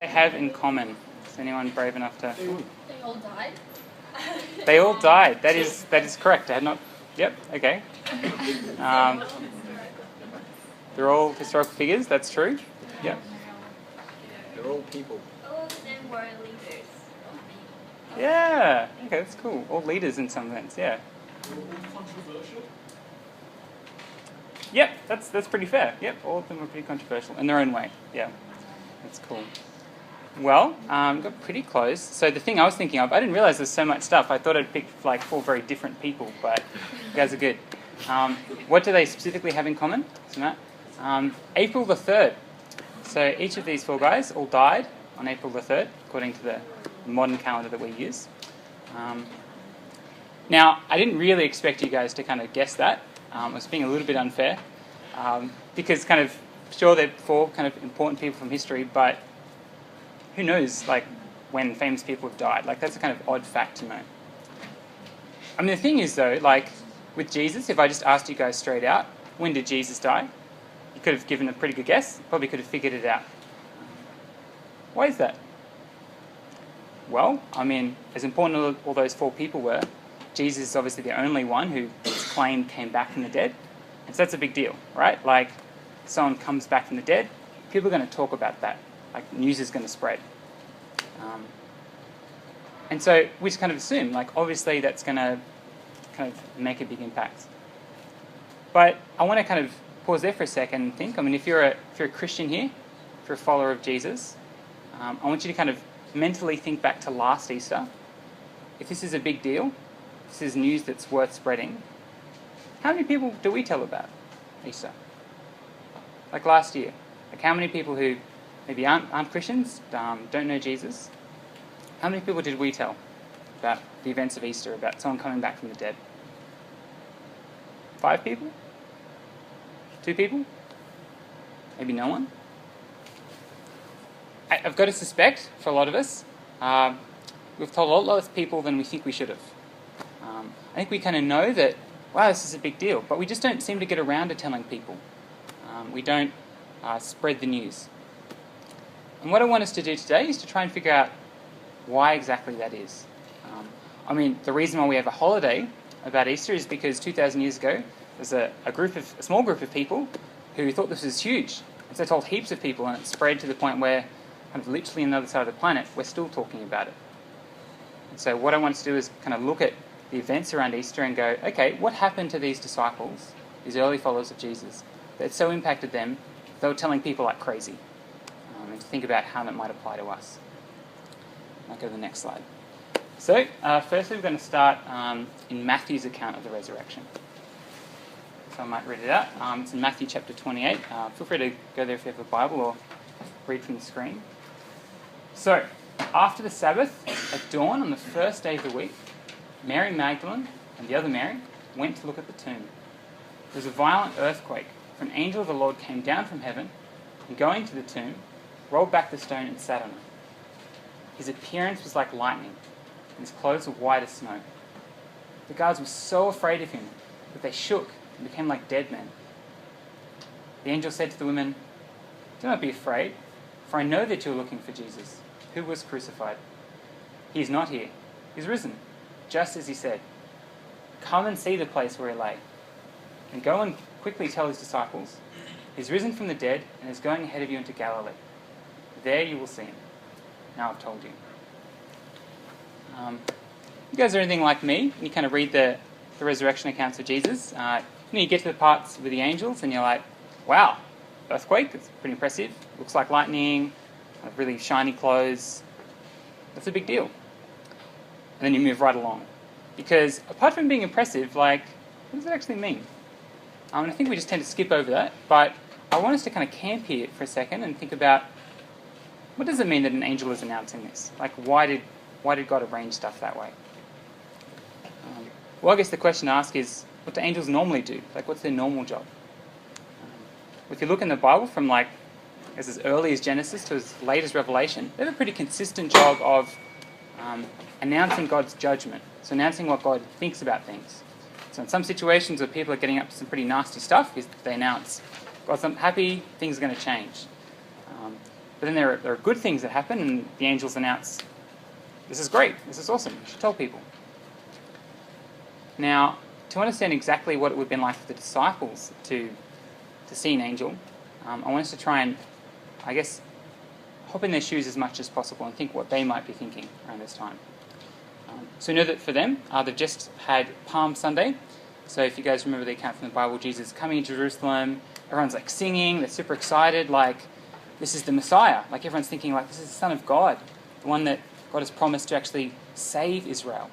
They have in common. Is anyone brave enough to? They all died. They all died. That is correct. I had not. Yep. Okay. They're all historical figures. That's true. Yep. They're all people. All of them were leaders. Yeah. Okay, that's cool. All leaders in some sense. Yeah. Controversial. Yep. That's pretty fair. Yep. All of them were pretty controversial in their own way. Yeah. That's cool. Well, got pretty close. So the thing I was thinking of, I didn't realize there's so much stuff. I thought I'd pick like 4 very different people, but you guys are good. What do they specifically have in common? So Matt? April the 3rd. So each of these 4 guys all died on April the 3rd, according to the modern calendar that we use. Now, I didn't really expect you guys to kind of guess that. I was being a little bit unfair, because kind of, sure, they're 4 kind of important people from history, but who knows, like, when famous people have died? Like, that's a kind of odd fact to know. I mean, the thing is, though, like, with Jesus, if I just asked you guys straight out, when did Jesus die? You could have given a pretty good guess. Probably could have figured it out. Why is that? Well, I mean, as important as all those 4 people were, Jesus is obviously the only one who it's claimed came back from the dead. And so that's a big deal, right? Like, someone comes back from the dead, people are going to talk about that. Like, news is going to spread. And so we just kind of assume, like, obviously that's going to kind of make a big impact. But I want to kind of pause there for a second and think. I mean, if you're a Christian here, if you're a follower of Jesus, I want you to kind of mentally think back to last Easter. If this is a big deal, this is news that's worth spreading, how many people do we tell about Easter? Like last year. Like, how many people who maybe aren't Christians, don't know Jesus, how many people did we tell about the events of Easter, about someone coming back from the dead? 5 people? 2 people? Maybe no one? I've got to suspect, for a lot of us, we've told a lot less people than we think we should have. I think we kind of know that, wow, this is a big deal, but we just don't seem to get around to telling people. We don't spread the news. And what I want us to do today is to try and figure out why exactly that is. I mean, the reason why we have a holiday about Easter is because 2,000 years ago, there's a small group of people who thought this was huge. And so they told heaps of people, and it spread to the point where, kind of literally on the other side of the planet, we're still talking about it. And so what I want us to do is kind of look at the events around Easter and go, okay, what happened to these disciples, these early followers of Jesus, that so impacted them, they were telling people like crazy? And to think about how that might apply to us. I'll go to the next slide. So, firstly we're going to start in Matthew's account of the resurrection. So I might read it out. It's in Matthew chapter 28. Feel free to go there if you have a Bible or read from the screen. So, after the Sabbath, at dawn on the first day of the week, Mary Magdalene and the other Mary went to look at the tomb. There was a violent earthquake, for an angel of the Lord came down from heaven, and going to the tomb, rolled back the stone and sat on it. His appearance was like lightning, and his clothes were white as snow. The guards were so afraid of him that they shook and became like dead men. The angel said to the women, "Do not be afraid, for I know that you are looking for Jesus, who was crucified. He is not here. He is risen, just as he said. Come and see the place where he lay. And go and quickly tell his disciples, he is risen from the dead and is going ahead of you into Galilee. There you will see him. Now I've told you." You guys are anything like me? You kind of read the resurrection accounts of Jesus. You get to the parts with the angels and you're like, wow, earthquake, that's pretty impressive. Looks like lightning, really shiny clothes. That's a big deal. And then you move right along. Because apart from being impressive, like, what does it actually mean? I think we just tend to skip over that, but I want us to kind of camp here for a second and think about, what does it mean that an angel is announcing this? Like, why did God arrange stuff that way? Well, I guess the question to ask is, what do angels normally do? Like, what's their normal job? If you look in the Bible from as early as Genesis to as late as Revelation, they have a pretty consistent job of announcing God's judgment. So announcing what God thinks about things. So in some situations where people are getting up to some pretty nasty stuff, they announce, God's not happy, things are going to change. But then there are good things that happen, and the angels announce, this is great, this is awesome, you should tell people. Now, to understand exactly what it would have been like for the disciples to see an angel, I want us to try and, I guess, hop in their shoes as much as possible and think what they might be thinking around this time. So we know that for them, they've just had Palm Sunday. So if you guys remember the account from the Bible, Jesus coming into Jerusalem, everyone's like singing, they're super excited, like this is the Messiah. Like everyone's thinking like this is the Son of God, the one that God has promised to actually save Israel.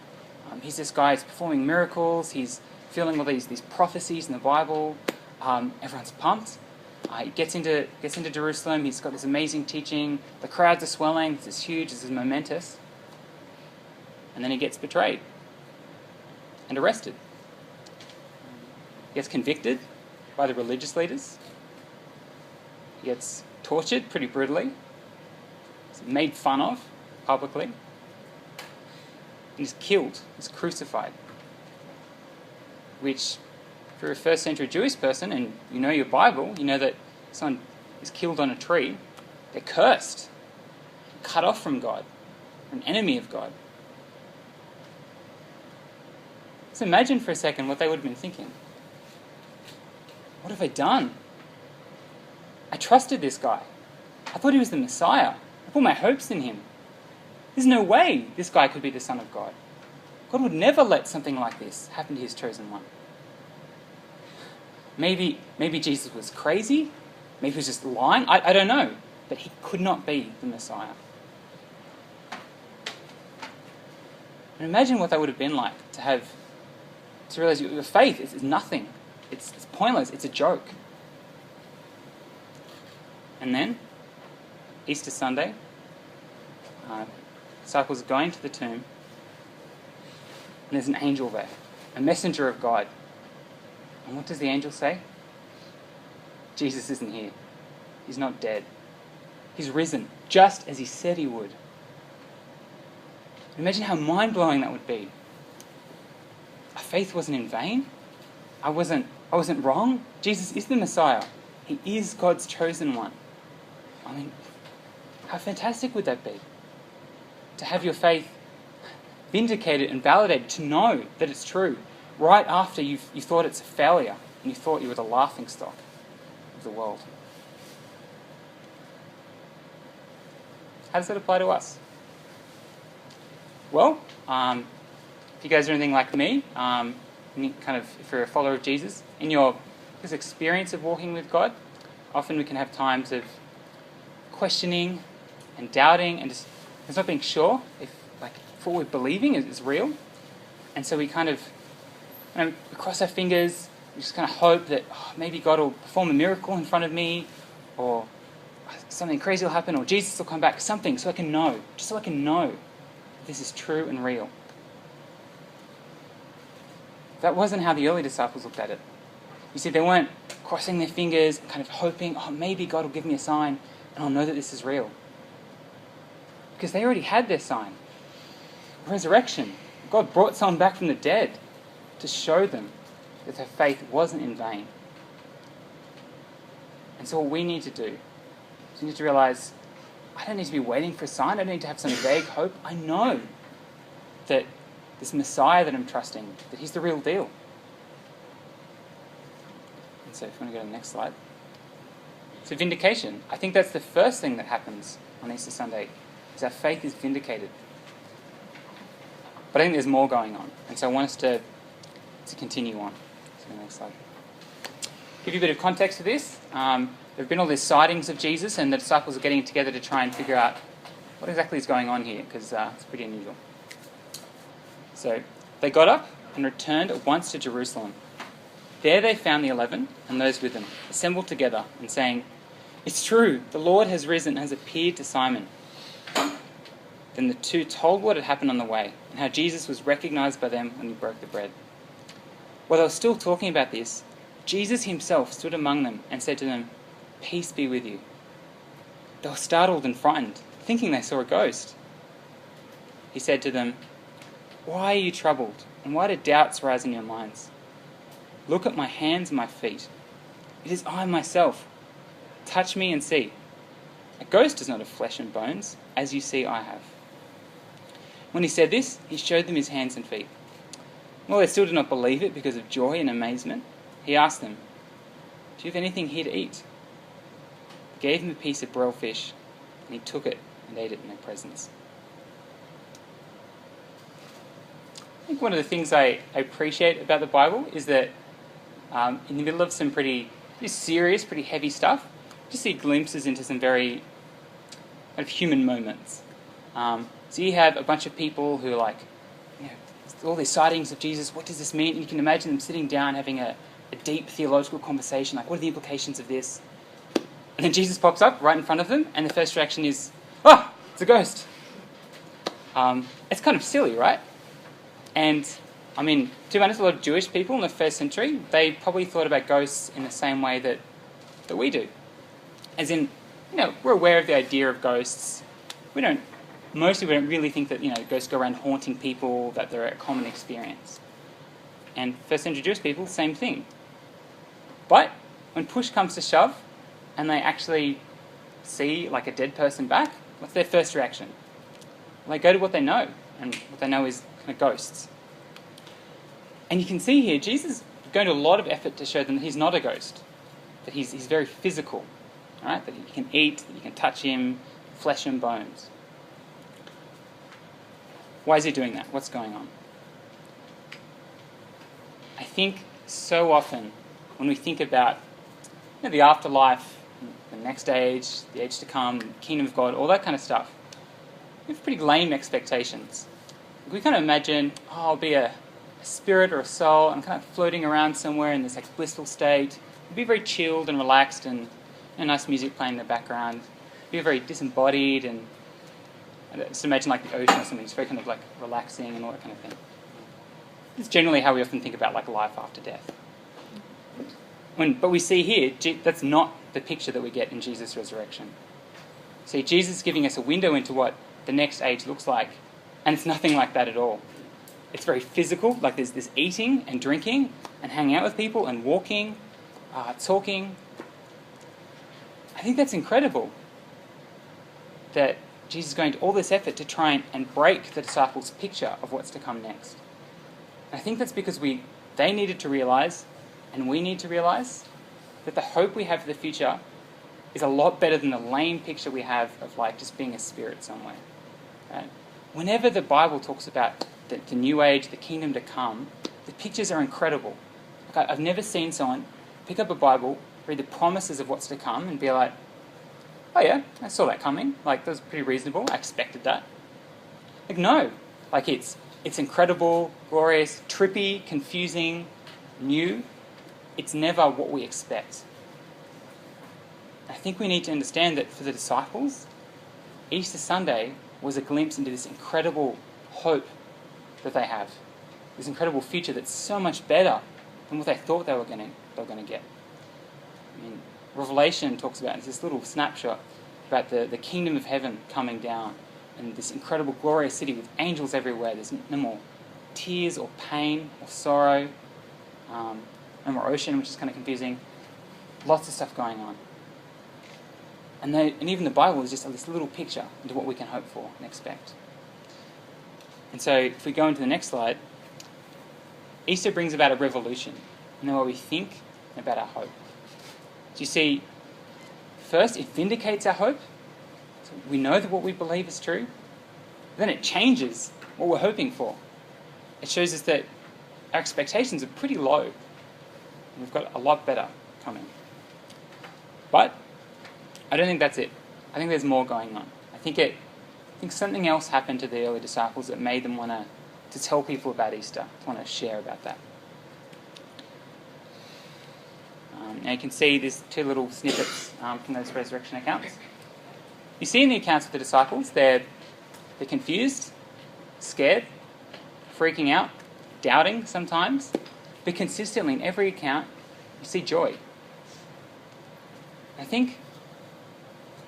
He's this guy who's performing miracles, he's fulfilling all these prophecies in the Bible. Everyone's pumped. He gets into Jerusalem, he's got this amazing teaching, the crowds are swelling, this is huge, this is momentous. And then he gets betrayed and arrested. He gets convicted by the religious leaders. He gets tortured pretty brutally. He's made fun of publicly. And he's killed. He's crucified. Which, if you're a first century Jewish person and you know your Bible, you know that someone is killed on a tree, they're cursed, cut off from God, an enemy of God. So imagine for a second what they would have been thinking. What have I done? I trusted this guy. I thought he was the Messiah. I put my hopes in him. There's no way this guy could be the Son of God. God would never let something like this happen to his chosen one. Maybe Jesus was crazy. Maybe he was just lying. I don't know. But he could not be the Messiah. And imagine what that would have been like to realize your faith is nothing. It's pointless. It's a joke. And then, Easter Sunday, disciples are going to the tomb, and there's an angel there, a messenger of God. And what does the angel say? Jesus isn't here. He's not dead. He's risen, just as he said he would. Imagine how mind-blowing that would be. Our faith wasn't in vain. I wasn't wrong. Jesus is the Messiah. He is God's chosen one. I mean, how fantastic would that be? To have your faith vindicated and validated, to know that it's true, right after you thought it's a failure and you thought you were the laughingstock of the world. How does that apply to us? Well, if you guys are anything like me, if you're a follower of Jesus, in your experience of walking with God, often we can have times of questioning and doubting and just not being sure if what we're believing is real. And so we we cross our fingers, we just kind of hope that maybe God will perform a miracle in front of me, or something crazy will happen, or Jesus will come back, something, so I can know this is true and real. That wasn't how the early disciples looked at it. You see, they weren't crossing their fingers, kind of hoping, maybe God will give me a sign and I'll know that this is real. Because they already had their sign. Resurrection. God brought someone back from the dead to show them that their faith wasn't in vain. And so what we need to do is we need to realize, I don't need to be waiting for a sign. I don't need to have some vague hope. I know that this Messiah that I'm trusting, that he's the real deal. And so if you want to go to the next slide. So vindication. I think that's the first thing that happens on Easter Sunday, is our faith is vindicated. But I think there's more going on. And so I want us to continue on. So the next slide. Give you a bit of context to this. There have been all these sightings of Jesus, and the disciples are getting together to try and figure out what exactly is going on here, because it's pretty unusual. So they got up and returned at once to Jerusalem. There they found the 11 and those with them, assembled together and saying, "It's true, the Lord has risen and has appeared to Simon." Then the two told what had happened on the way, and how Jesus was recognized by them when he broke the bread. While they were still talking about this, Jesus himself stood among them and said to them, "Peace be with you." They were startled and frightened, thinking they saw a ghost. He said to them, "Why are you troubled, and why do doubts rise in your minds? Look at my hands and my feet. It is I myself. Touch me and see. A ghost is not of flesh and bones, as you see I have." When he said this, he showed them his hands and feet. While they still did not believe it because of joy and amazement, he asked them, "Do you have anything here to eat?" They gave him a piece of broiled fish, and he took it and ate it in their presence. I think one of the things I appreciate about the Bible is that in the middle of some pretty serious, pretty heavy stuff, you just see glimpses into some very kind of human moments. So you have a bunch of people who are like, all these sightings of Jesus, what does this mean? And you can imagine them sitting down having a deep theological conversation, like, what are the implications of this? And then Jesus pops up right in front of them, and the first reaction is, "Oh, it's a ghost." It's kind of silly, right? And, I mean, to be honest, a lot of Jewish people in the first century, they probably thought about ghosts in the same way that we do. As in, we're aware of the idea of ghosts. Mostly we don't really think that, ghosts go around haunting people, that they're a common experience. And first century Jewish people, same thing. But when push comes to shove, and they actually see like a dead person back, what's their first reaction? Well, they go to what they know, and what they know is kind of ghosts. And you can see here, Jesus is going to a lot of effort to show them that he's not a ghost, that he's very physical, right? That you can eat, that you can touch him, flesh and bones. Why is he doing that? What's going on? I think so often when we think about the afterlife, the next age, the age to come, the kingdom of God, all that kind of stuff, we have pretty lame expectations. We kind of imagine, I'll be a spirit or a soul, I'm kind of floating around somewhere in this like blissful state. It'll be very chilled and relaxed, and nice music playing in the background. Be very disembodied, and just imagine like the ocean or something. It's very kind of like relaxing and all that kind of thing. It's generally how we often think about like life after death. But we see here, that's not the picture that we get in Jesus' resurrection. See, Jesus is giving us a window into what the next age looks like, and it's nothing like that at all. It's very physical, like there's this eating and drinking and hanging out with people and walking, talking. I think that's incredible that Jesus is going to all this effort to try and break the disciples' picture of what's to come next. And I think that's because they needed to realise, and we need to realise, that the hope we have for the future is a lot better than the lame picture we have of like just being a spirit somewhere. Right? Whenever the Bible talks about the new age, the kingdom to come, the pictures are incredible. Like I've never seen someone pick up a Bible, read the promises of what's to come, and be like, "Oh yeah, I saw that coming. Like that was pretty reasonable. I expected that." Like no, like it's incredible, glorious, trippy, confusing, new. It's never what we expect. I think we need to understand that for the disciples, Easter Sunday was a glimpse into this incredible hope that they have, this incredible future that's so much better than what they thought they were going to get. I mean, Revelation talks about, it's this little snapshot about the kingdom of heaven coming down, and this incredible glorious city with angels everywhere. There's no more tears or pain or sorrow, no more ocean, which is kind of confusing. Lots of stuff going on. And even the Bible is just this little picture into what we can hope for and expect. And so if we go into the next slide, Easter brings about a revolution in the way we think about our hope. So you see, first it vindicates our hope. So we know that what we believe is true. Then it changes what we're hoping for. It shows us that our expectations are pretty low. And we've got a lot better coming. But I don't think that's it. I think there's more going on. I think something else happened to the early disciples that made them want to tell people about Easter, to want to share about that. Now you can see these two little snippets from those resurrection accounts. You see in the accounts of the disciples, they're confused, scared, freaking out, doubting sometimes, but consistently in every account, you see joy. I think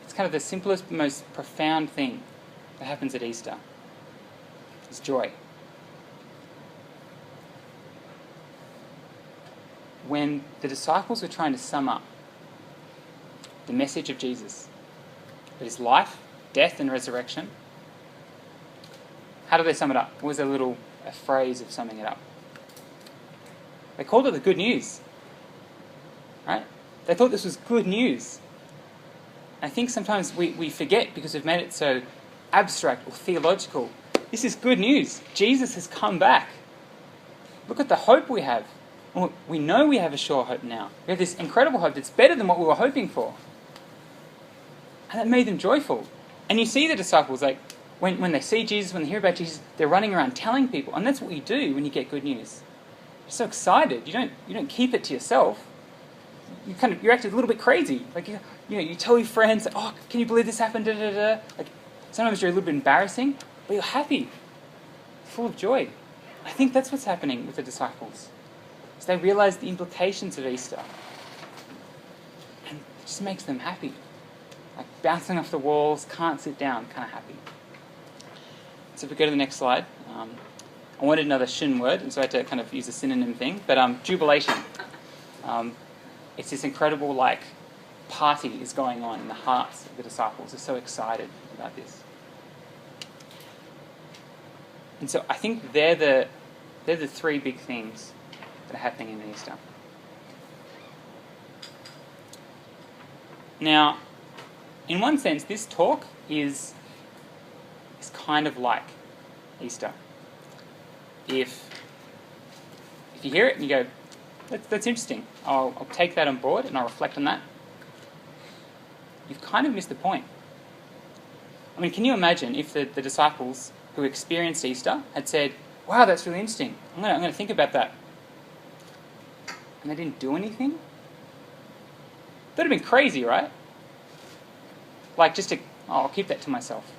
it's kind of the simplest, most profound thing that happens at Easter. It's joy. When the disciples were trying to sum up the message of Jesus, that is life, death, and resurrection. How do they sum it up? What was a phrase of summing it up? They called it the good news. Right? They thought this was good news. I think sometimes we forget because we've made it so abstract or theological. This is good news. Jesus has come back. Look at the hope we have. We know we have a sure hope now. We have this incredible hope that's better than what we were hoping for. And that made them joyful. And you see the disciples, like, when they see Jesus, when they hear about Jesus, they're running around telling people. And that's what you do when you get good news. You're so excited. You don't keep it to yourself. You're acting a little bit crazy. Like, you tell your friends, oh, can you believe this happened? Da, da, da. Like, sometimes you're a little bit embarrassing, but you're happy, full of joy. I think that's what's happening with the disciples. So they realize the implications of Easter. And it just makes them happy. Like bouncing off the walls, can't sit down, kind of happy. So if we go to the next slide. I wanted another shin word, and so I had to kind of use a synonym thing. But jubilation. It's this incredible, party is going on in the hearts of the disciples. They're so excited about this. And so I think they're the three big things that are happening in Easter. Now, in one sense, this talk is kind of like Easter. If you hear it and you go, that's interesting, I'll take that on board and I'll reflect on that, you've kind of missed the point. I mean, can you imagine if the disciples who experienced Easter had said, wow, that's really interesting, I'm going to think about that, and they didn't do anything? That would have been crazy, right? I'll keep that to myself.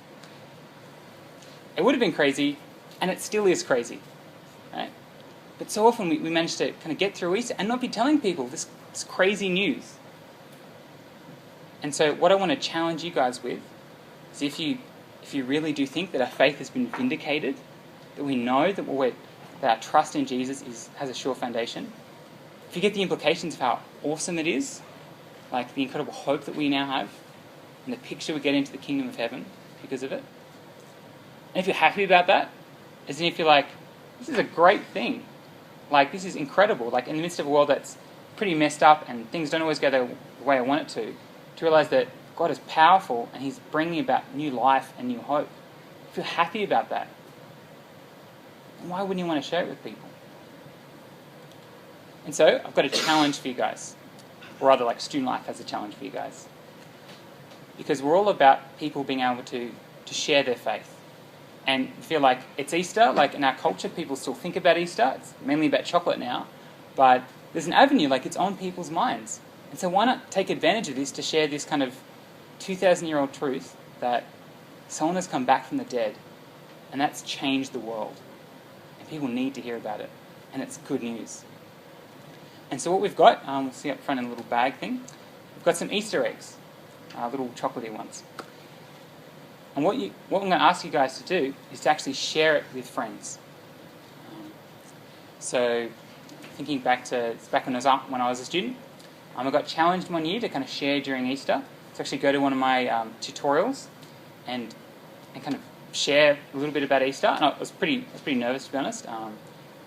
It would have been crazy, and it still is crazy, right? But so often we manage to kind of get through Easter and not be telling people this crazy news. And so what I want to challenge you guys with is if you really do think that our faith has been vindicated, that we know that our trust in Jesus has a sure foundation, if you get the implications of how awesome it is, like the incredible hope that we now have, and the picture we get into the kingdom of heaven because of it, and if you're happy about that, as in if you're like, this is a great thing, like this is incredible, like in the midst of a world that's pretty messed up and things don't always go the way I want it to realize that God is powerful and He's bringing about new life and new hope. If you're happy about that, then why wouldn't you want to share it with people? And so I've got a challenge for you guys, or rather like Student Life has a challenge for you guys. Because we're all about people being able to share their faith. And feel like it's Easter, like in our culture people still think about Easter, it's mainly about chocolate now, but there's an avenue, like it's on people's minds. And so why not take advantage of this to share this kind of 2,000-year-old truth that someone has come back from the dead, and that's changed the world. And people need to hear about it, and it's good news. And so what we've got, we'll see up front in a little bag thing, we've got some Easter eggs, little chocolatey ones. And what I'm going to ask you guys to do is to actually share it with friends. So thinking back when I was a student, I got challenged one year to kind of share during Easter, to actually go to one of my tutorials and kind of share a little bit about Easter. And I was pretty nervous, to be honest,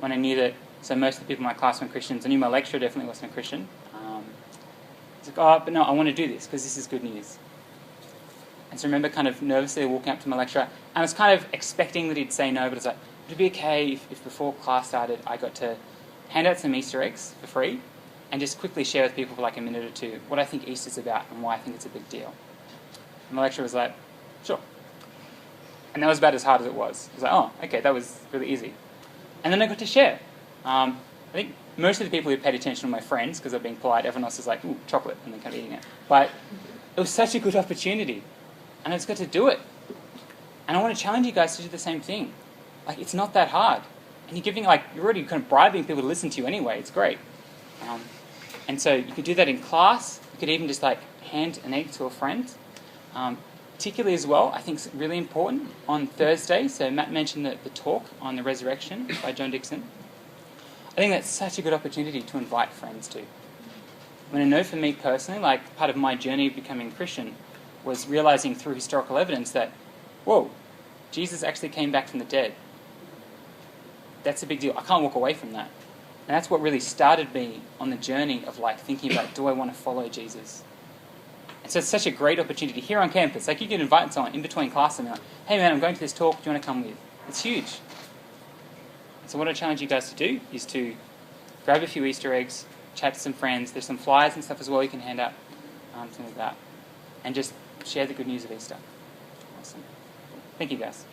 when I knew that, so most of the people in my class weren't Christians. I knew my lecturer definitely wasn't a Christian. I was like, but no, I want to do this because this is good news. And so I remember kind of nervously walking up to my lecturer, and I was kind of expecting that he'd say no, but I was like, would it be okay if before class started I got to hand out some Easter eggs for free and just quickly share with people for like a minute or two what I think Easter's about and why I think it's a big deal. And my lecturer was like, sure. And that was about as hard as it was. I was like, oh, okay, that was really easy. And then I got to share. I think most of the people who paid attention were my friends because I'm being polite. Everyone else was like, ooh, chocolate, and then kind of eating it. But it was such a good opportunity. And I just got to do it. And I want to challenge you guys to do the same thing. Like, it's not that hard. And you're already kind of bribing people to listen to you anyway. It's great. And so you could do that in class. You could even just hand an egg to a friend. Particularly as well, I think it's really important on Thursday. So Matt mentioned the talk on the resurrection by John Dixon. I think that's such a good opportunity to invite friends to. I mean, I know for me personally, part of my journey of becoming Christian was realizing through historical evidence that, whoa, Jesus actually came back from the dead. That's a big deal. I can't walk away from that. And that's what really started me on the journey of like thinking about, do I want to follow Jesus? And so it's such a great opportunity here on campus. Like you can invite someone in between classes and be like, hey man, I'm going to this talk, do you want to come with? It's huge. So what I challenge you guys to do is to grab a few Easter eggs, chat to some friends. There's some flyers and stuff as well you can hand out, something like that. And just share the good news of Easter. Awesome. Thank you guys.